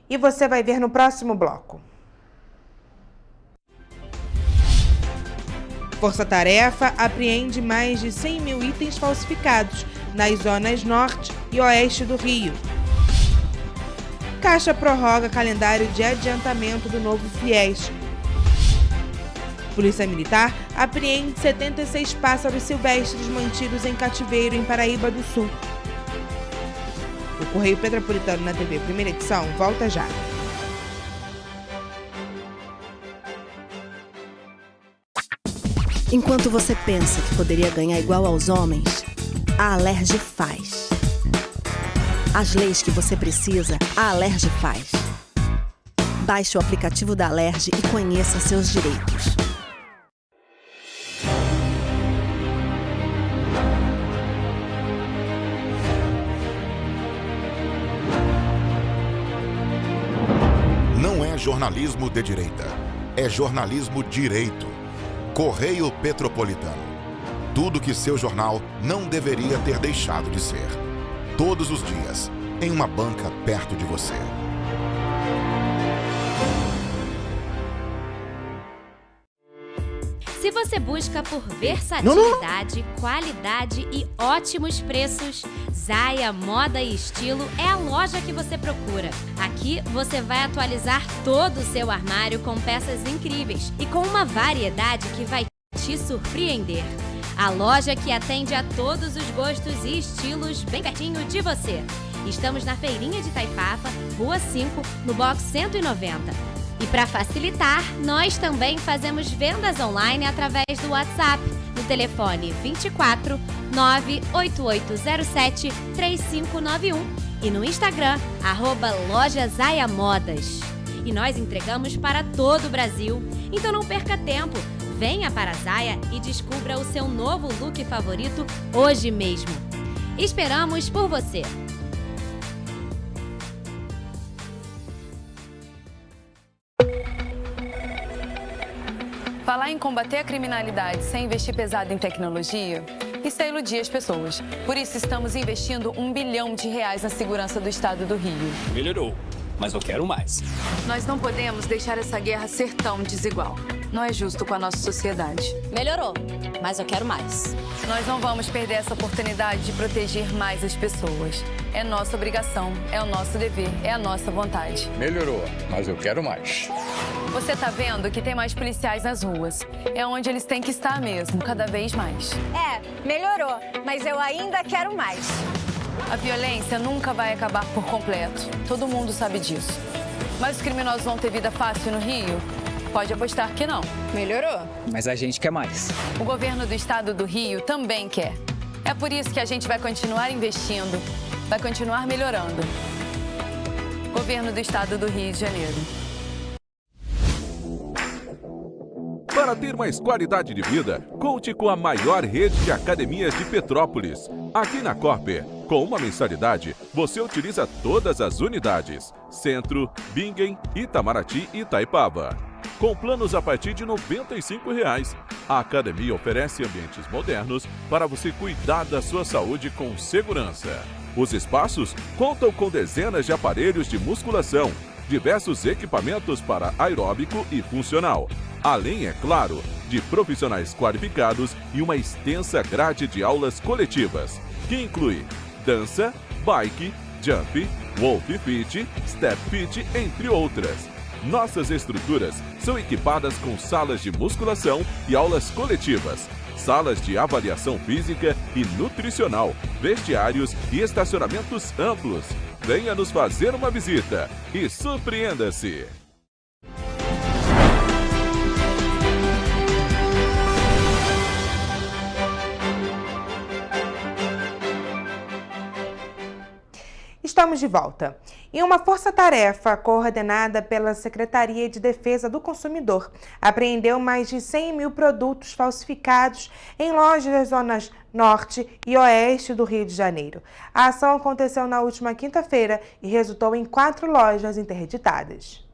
Speaker 2: E você vai ver no próximo bloco. Força Tarefa apreende mais de 100 mil itens falsificados nas zonas norte e oeste do Rio. Caixa prorroga calendário de adiantamento do novo FIES. Polícia Militar apreende 76 pássaros silvestres mantidos em cativeiro em Paraíba do Sul. O Correio Petropolitano na TV Primeira Edição volta já.
Speaker 9: Enquanto você pensa que poderia ganhar igual aos homens, a Alerj faz. As leis que você precisa, a Alerj faz. Baixe o aplicativo da Alerj e conheça seus direitos.
Speaker 1: Não é jornalismo de direita, é jornalismo direito. Correio Petropolitano. Tudo que seu jornal não deveria ter deixado de ser. Todos os dias, em uma banca perto de você.
Speaker 19: Se você busca busca por versatilidade, qualidade e ótimos preços, Zaya Moda e Estilo é a loja que você procura. Aqui você vai atualizar todo o seu armário com peças incríveis e com uma variedade que vai te surpreender. A loja que atende a todos os gostos e estilos bem pertinho de você. Estamos na Feirinha de Itaipava, Rua 5, no box 190. E para facilitar, nós também fazemos vendas online através do WhatsApp, no telefone 24 98807 3591 e no Instagram, @lojazayamodas. E nós entregamos para todo o Brasil, então não perca tempo. Venha para a Zaya e descubra o seu novo look favorito hoje mesmo. Esperamos por você!
Speaker 20: Falar em combater a criminalidade sem investir pesado em tecnologia, isso é iludir as pessoas. Por isso estamos investindo R$1 bilhão na segurança do estado do Rio.
Speaker 21: Melhorou, mas eu quero mais.
Speaker 20: Nós não podemos deixar essa guerra ser tão desigual. Não é justo com a nossa sociedade.
Speaker 19: Melhorou, mas eu quero mais.
Speaker 20: Nós não vamos perder essa oportunidade de proteger mais as pessoas. É nossa obrigação, é o nosso dever, é a nossa vontade.
Speaker 21: Melhorou, mas eu quero mais.
Speaker 20: Você tá vendo que tem mais policiais nas ruas. É onde eles têm que estar mesmo, cada vez mais.
Speaker 22: Melhorou, mas eu ainda quero mais.
Speaker 20: A violência nunca vai acabar por completo. Todo mundo sabe disso. Mas os criminosos vão ter vida fácil no Rio? Pode apostar que não.
Speaker 22: Melhorou.
Speaker 21: Mas a gente quer mais.
Speaker 20: O governo do estado do Rio também quer. É por isso que a gente vai continuar investindo, vai continuar melhorando. Governo do estado do Rio de Janeiro.
Speaker 23: Para ter mais qualidade de vida, conte com a maior rede de academias de Petrópolis. Aqui na Corper, com uma mensalidade, você utiliza todas as unidades: Centro, Bingen, Itamaraty e Itaipava. Com planos a partir de R$ 95,00. A academia oferece ambientes modernos para você cuidar da sua saúde com segurança. Os espaços contam com dezenas de aparelhos de musculação, diversos equipamentos para aeróbico e funcional, além, é claro, de profissionais qualificados e uma extensa grade de aulas coletivas, que inclui dança, bike, jump, wolf fit, step fit, entre outras. Nossas estruturas são equipadas com salas de musculação e aulas coletivas, salas de avaliação física e nutricional, vestiários e estacionamentos amplos. Venha nos fazer uma visita e surpreenda-se!
Speaker 2: Estamos de volta. Em uma força-tarefa coordenada pela Secretaria de Defesa do Consumidor, apreendeu mais de 100 mil produtos falsificados em lojas das zonas norte e oeste do Rio de Janeiro. A ação aconteceu na última quinta-feira e resultou em 4 lojas interditadas.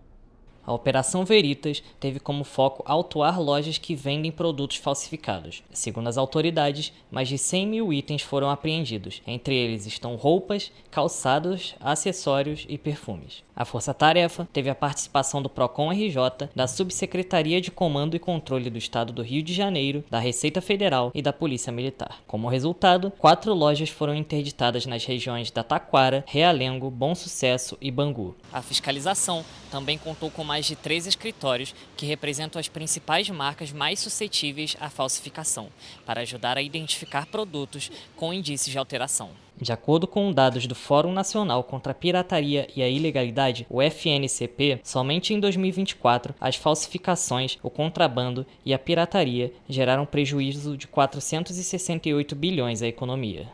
Speaker 10: A Operação Veritas teve como foco autuar lojas que vendem produtos falsificados. Segundo as autoridades, mais de 100 mil itens foram apreendidos. Entre eles estão roupas, calçados, acessórios e perfumes. A força-tarefa teve a participação do Procon-RJ, da Subsecretaria de Comando e Controle do Estado do Rio de Janeiro, da Receita Federal e da Polícia Militar. Como resultado, 4 lojas foram interditadas nas regiões da Taquara, Realengo, Bom Sucesso e Bangu. A fiscalização também contou com mais de 3 escritórios que representam as principais marcas mais suscetíveis à falsificação, para ajudar a identificar produtos com indícios de alteração. De acordo com dados do Fórum Nacional contra a Pirataria e a Ilegalidade, o FNCP, somente em 2024, as falsificações, o contrabando e a pirataria geraram prejuízo de 468 bilhões à economia.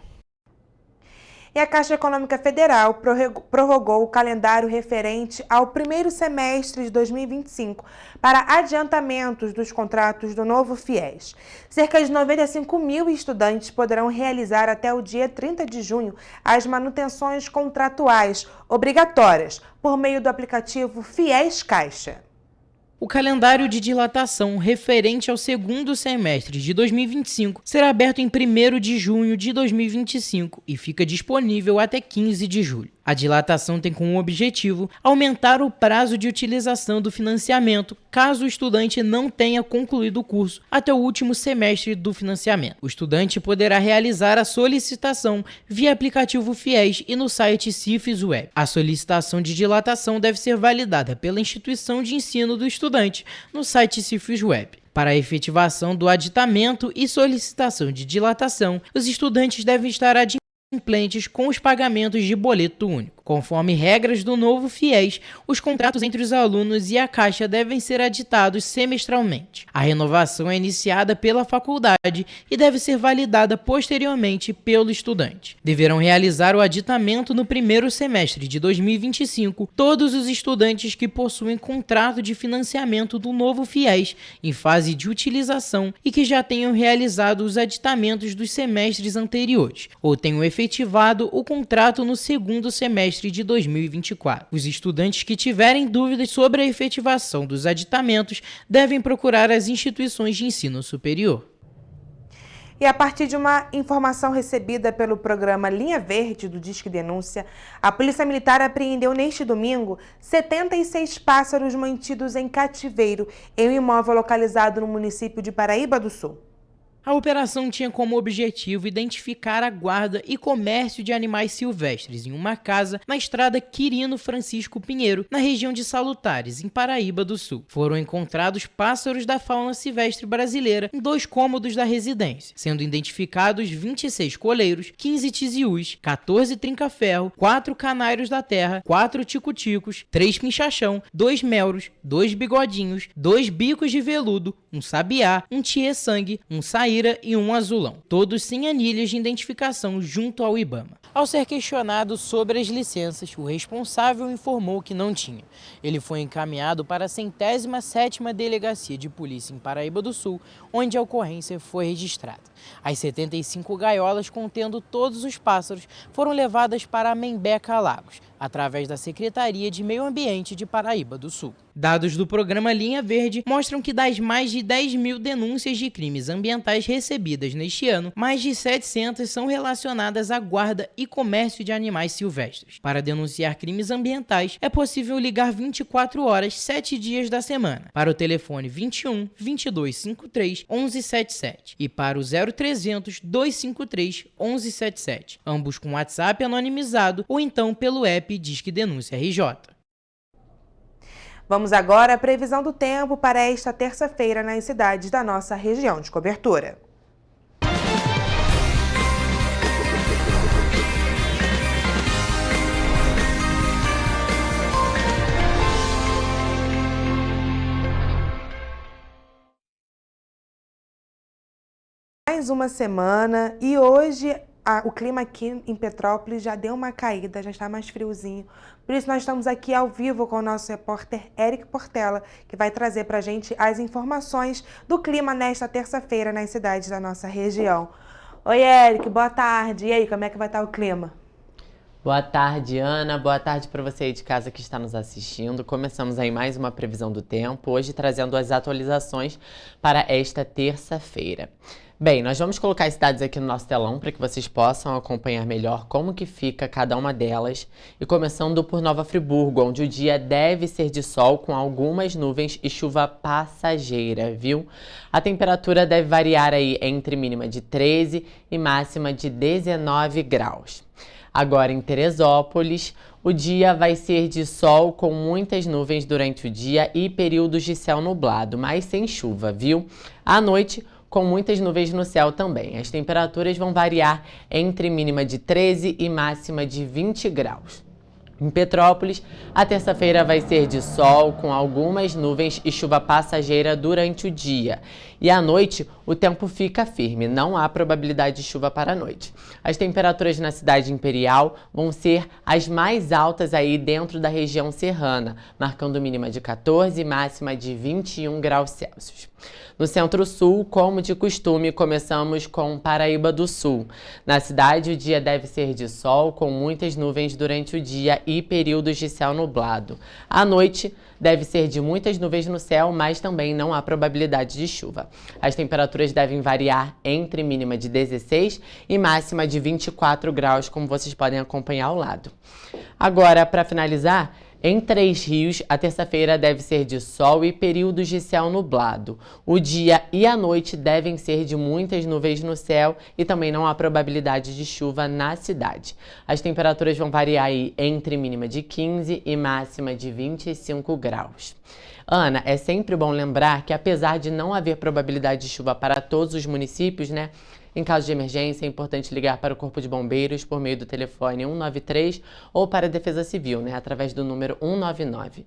Speaker 2: E a Caixa Econômica Federal prorrogou o calendário referente ao primeiro semestre de 2025 para adiantamentos dos contratos do novo FIES. Cerca de 95 mil estudantes poderão realizar até o dia 30 de junho as manutenções contratuais obrigatórias por meio do aplicativo FIES Caixa.
Speaker 17: O calendário de dilatação referente ao segundo semestre de 2025 será aberto em 1º de junho de 2025 e fica disponível até 15 de julho. A dilatação tem como objetivo aumentar o prazo de utilização do financiamento, caso o estudante não tenha concluído o curso até o último semestre do financiamento. O estudante poderá realizar a solicitação via aplicativo FIES e no site Cifes Web. A solicitação de dilatação deve ser validada pela instituição de ensino do estudante no site Cifes Web. Para a efetivação do aditamento e solicitação de dilatação, os estudantes devem estar adimplentes com os pagamentos de boleto único. Conforme regras do novo FIES, os contratos entre os alunos e a Caixa devem ser aditados semestralmente. A renovação é iniciada pela faculdade e deve ser validada posteriormente pelo estudante. Deverão realizar o aditamento no primeiro semestre de 2025 todos os estudantes que possuem contrato de financiamento do novo FIES em fase de utilização e que já tenham realizado os aditamentos dos semestres anteriores ou tenham efetivado o contrato no segundo semestre de 2024. Os estudantes que tiverem dúvidas sobre a efetivação dos aditamentos devem procurar as instituições de ensino superior.
Speaker 2: E a partir de uma informação recebida pelo programa Linha Verde do Disque Denúncia, a Polícia Militar apreendeu neste domingo 76 pássaros mantidos em cativeiro em um imóvel localizado no município de Paraíba do Sul.
Speaker 17: A operação tinha como objetivo identificar a guarda e comércio de animais silvestres em uma casa na estrada Quirino Francisco Pinheiro, na região de Salutares, em Paraíba do Sul. Foram encontrados pássaros da fauna silvestre brasileira em 2 cômodos da residência, sendo identificados 26 coleiros, 15 tisiús, 14 trinca-ferro, 4 canários da terra, 4 tico-ticos, 3 pinchachão, 2 melros, 2 bigodinhos, 2 bicos de veludo, um sabiá, um tiê-sangue, um saíra e um azulão, todos sem anilhas de identificação junto ao IBAMA. Ao ser questionado sobre as licenças, o responsável informou que não tinha. Ele foi encaminhado para a 107ª Delegacia de Polícia em Paraíba do Sul, onde a ocorrência foi registrada. As 75 gaiolas contendo todos os pássaros foram levadas para a Membeca Lagos, através da Secretaria de Meio Ambiente de Paraíba do Sul. Dados do programa Linha Verde mostram que das mais de 10 mil denúncias de crimes ambientais recebidas neste ano, mais de 700 são relacionadas à guarda e comércio de animais silvestres. Para denunciar crimes ambientais, é possível ligar 24 horas, 7 dias da semana, para o telefone 21 2253 1177 e para o 0300 253 1177, ambos com WhatsApp anonimizado ou então pelo app Disque Denúncia RJ.
Speaker 2: Vamos agora à previsão do tempo para esta terça-feira nas cidades da nossa região de cobertura. Mais uma semana e hoje o clima aqui em Petrópolis já deu uma caída, já está mais friozinho. Por isso nós estamos aqui ao vivo com o nosso repórter Eric Portela, que vai trazer para a gente as informações do clima nesta terça-feira nas cidades da nossa região. Oi, Eric, boa tarde. E aí, como é que vai estar o clima?
Speaker 4: Boa tarde, Ana. Boa tarde para você aí de casa que está nos assistindo. Começamos aí mais uma previsão do tempo, hoje trazendo as atualizações para esta terça-feira. Bem, nós vamos colocar as cidades aqui no nosso telão para que vocês possam acompanhar melhor como que fica cada uma delas. E começando por Nova Friburgo, onde o dia deve ser de sol com algumas nuvens e chuva passageira, viu? A temperatura deve variar aí entre mínima de 13 e máxima de 19 graus. Agora em Teresópolis, o dia vai ser de sol com muitas nuvens durante o dia e períodos de céu nublado, mas sem chuva, viu? À noite, com muitas nuvens no céu também. As temperaturas vão variar entre mínima de 13 e máxima de 20 graus. Em Petrópolis, a terça-feira vai ser de sol, com algumas nuvens e chuva passageira durante o dia. E à noite, o tempo fica firme, não há probabilidade de chuva para a noite. As temperaturas na cidade imperial vão ser as mais altas aí dentro da região serrana, marcando mínima de 14 e máxima de 21 graus Celsius. No Centro-Sul, como de costume, começamos com Paraíba do Sul. Na cidade, o dia deve ser de sol, com muitas nuvens durante o dia e períodos de céu nublado. À noite, deve ser de muitas nuvens no céu, mas também não há probabilidade de chuva. As temperaturas devem variar entre mínima de 16 e máxima de 24 graus, como vocês podem acompanhar ao lado. Agora, para finalizar, em Três Rios, a terça-feira deve ser de sol e períodos de céu nublado. O dia e a noite devem ser de muitas nuvens no céu e também não há probabilidade de chuva na cidade. As temperaturas vão variar aí entre mínima de 15 e máxima de 25 graus. Ana, é sempre bom lembrar que apesar de não haver probabilidade de chuva para todos os municípios, né? Em caso de emergência, é importante ligar para o Corpo de Bombeiros por meio do telefone 193 ou para a Defesa Civil, né, através do número 199.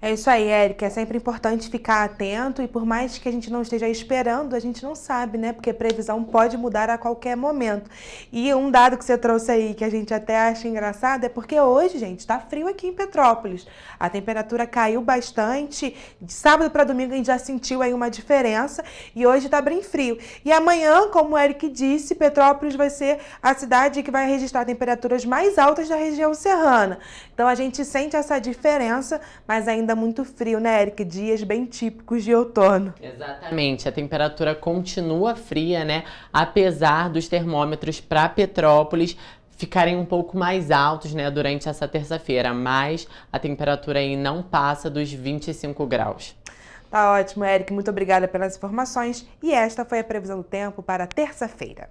Speaker 2: É isso aí, Érica. É sempre importante ficar atento e por mais que a gente não esteja esperando, a gente não sabe, né? Porque previsão pode mudar a qualquer momento. E um dado que você trouxe aí, que a gente até acha engraçado, é porque hoje, gente, tá frio aqui em Petrópolis. A temperatura caiu bastante. De sábado para domingo a gente já sentiu aí uma diferença e hoje tá bem frio. E amanhã, como o Eric disse, Petrópolis vai ser a cidade que vai registrar temperaturas mais altas da região serrana. Então a gente sente essa diferença, mas ainda muito frio, né, Eric? Dias bem típicos de outono.
Speaker 4: Exatamente, a temperatura continua fria, né? Apesar dos termômetros para Petrópolis ficarem um pouco mais altos, né, durante essa terça-feira, mas a temperatura aí não passa dos 25 graus.
Speaker 2: Tá ótimo, Eric. Muito obrigada pelas informações. E esta foi a previsão do tempo para terça-feira.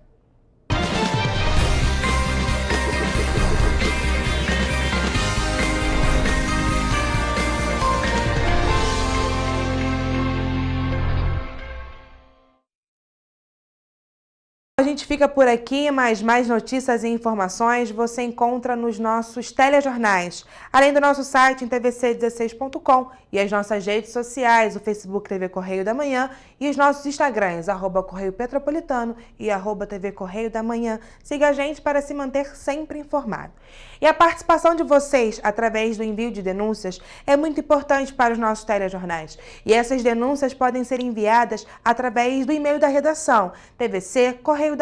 Speaker 2: A gente fica por aqui, mas mais notícias e informações você encontra nos nossos telejornais, além do nosso site em tvc16.com e as nossas redes sociais, o Facebook TV Correio da Manhã e os nossos Instagrams, @Correio Petropolitano e @TV Correio da Manhã. Siga a gente para se manter sempre informado. E a participação de vocês através do envio de denúncias é muito importante para os nossos telejornais. E essas denúncias podem ser enviadas através do e-mail da redação, tvc@gmail.com,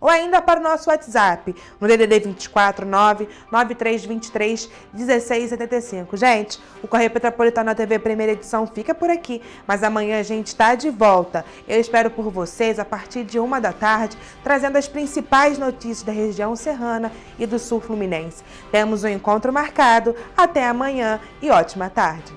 Speaker 2: ou ainda para o nosso WhatsApp, no DDD 24 99323 1675. Gente, o Correio Petropolitano na TV Primeira Edição fica por aqui, mas amanhã a gente está de volta. Eu espero por vocês a partir de 1 da tarde, trazendo as principais notícias da região serrana e do sul fluminense. Temos um encontro marcado. Até amanhã e ótima tarde.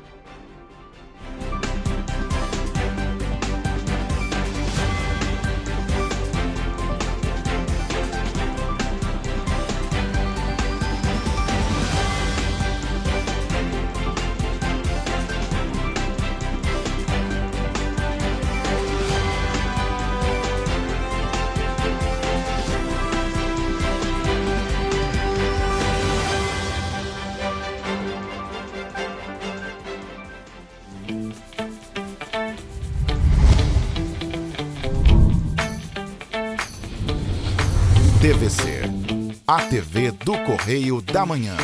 Speaker 1: TVC, a TV do Correio da Manhã.